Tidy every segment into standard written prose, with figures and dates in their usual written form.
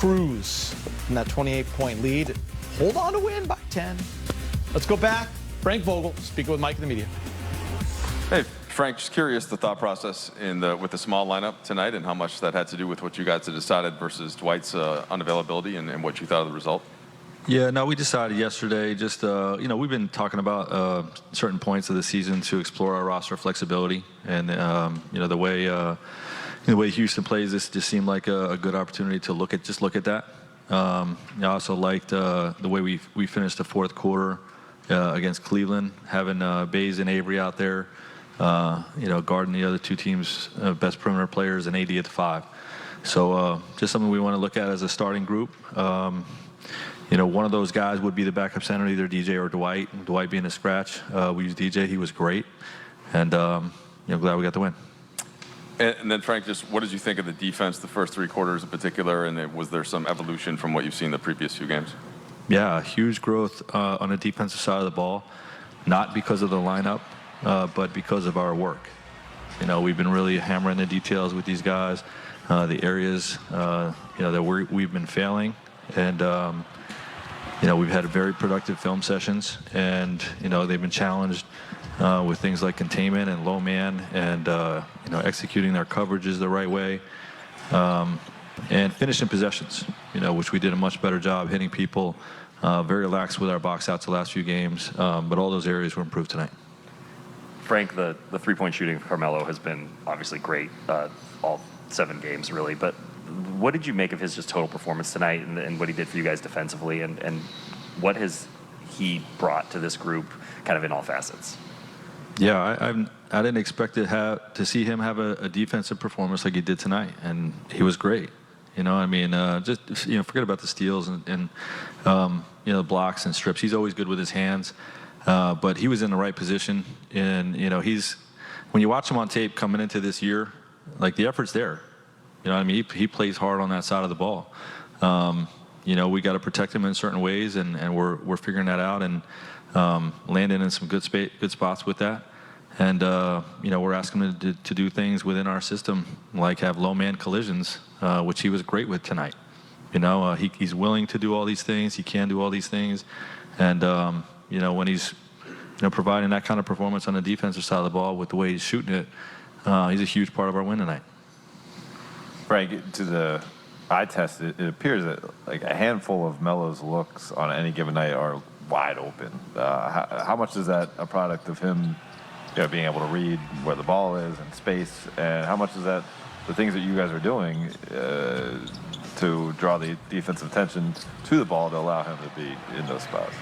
cruise in that 28-point lead. Hold on to win by 10. Let's go back. Frank Vogel speaking with Mike in the media. Hey, Frank, just curious the thought process with the small lineup tonight and how much that had to do with what you guys had decided versus Dwight's unavailability and what you thought of the result. Yeah, no, we decided yesterday just, we've been talking about certain points of the season to explore our roster flexibility. And, the way Houston plays, this just seemed like a good opportunity to look at that. I also liked the way we finished the fourth quarter against Cleveland, having Bays and Avery out there, guarding the other two teams' best perimeter players and AD at the 5. So just something we want to look at as a starting group. One of those guys would be the backup center, either DJ or Dwight. Dwight being a scratch. We used DJ. He was great. And, glad we got the win. And then, Frank, just what did you think of the defense the first 3 quarters in particular? And was there some evolution from what you've seen the previous few games? Yeah, huge growth on the defensive side of the ball, not because of the lineup, but because of our work. We've been really hammering the details with these guys, the areas, that we've been failing. And, we've had very productive film sessions, and, they've been challenged with things like containment and low man and, executing their coverages the right way and finishing possessions, which we did a much better job hitting people, very lax with our box outs the last few games, but all those areas were improved tonight. Frank, the three-point shooting of Carmelo has been obviously great all 7 games, really, but what did you make of his just total performance tonight and what he did for you guys defensively, and what has he brought to this group kind of in all facets? Yeah, I didn't expect to see him have a defensive performance like he did tonight, and he was great. Forget about the steals and blocks and strips. He's always good with his hands, but he was in the right position. And when you watch him on tape coming into this year, like the effort's there. He plays hard on that side of the ball. We got to protect him in certain ways, and we're figuring that out and landing in some good spots with that. And, we're asking him to do things within our system, like have low-man collisions, which he was great with tonight. He's willing to do all these things. He can do all these things. And, when he's, providing that kind of performance on the defensive side of the ball with the way he's shooting it, he's a huge part of our win tonight. Frank, to the eye test, it appears that like a handful of Melo's looks on any given night are wide open. How much is that a product of him being able to read where the ball is and space, and how much is that the things that you guys are doing to draw the defensive attention to the ball to allow him to be in those spots?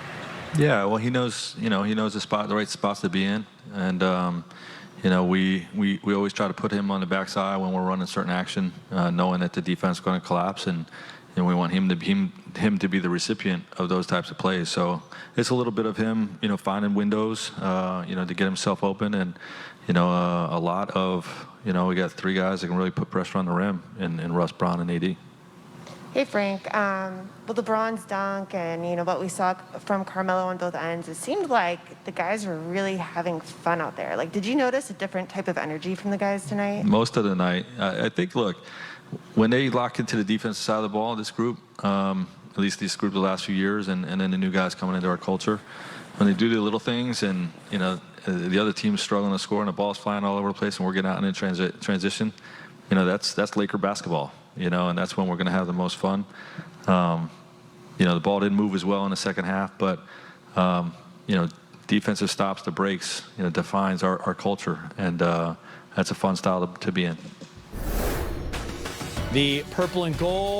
Yeah, well, he knows the right spots to be in, and we always try to put him on the backside when we're running certain action, knowing that the defense is going to collapse, and we want him to be the recipient of those types of plays. So it's a little bit of him, finding windows, to get himself open, and a lot of we got 3 guys that can really put pressure on the rim, in Russ, Brown, and AD. Hey, Frank. LeBron's dunk and, what we saw from Carmelo on both ends, it seemed like the guys were really having fun out there. Like, did you notice a different type of energy from the guys tonight? Most of the night. I think, look, when they lock into the defensive side of the ball, this group, at least this group the last few years, and then the new guys coming into our culture, when they do the little things and, the other team's struggling to score and the ball's flying all over the place and we're getting out in transition, that's Laker basketball. And that's when we're going to have the most fun. The ball didn't move as well in the second half, but, defensive stops, the breaks, defines our culture. And that's a fun style to be in. The purple and gold.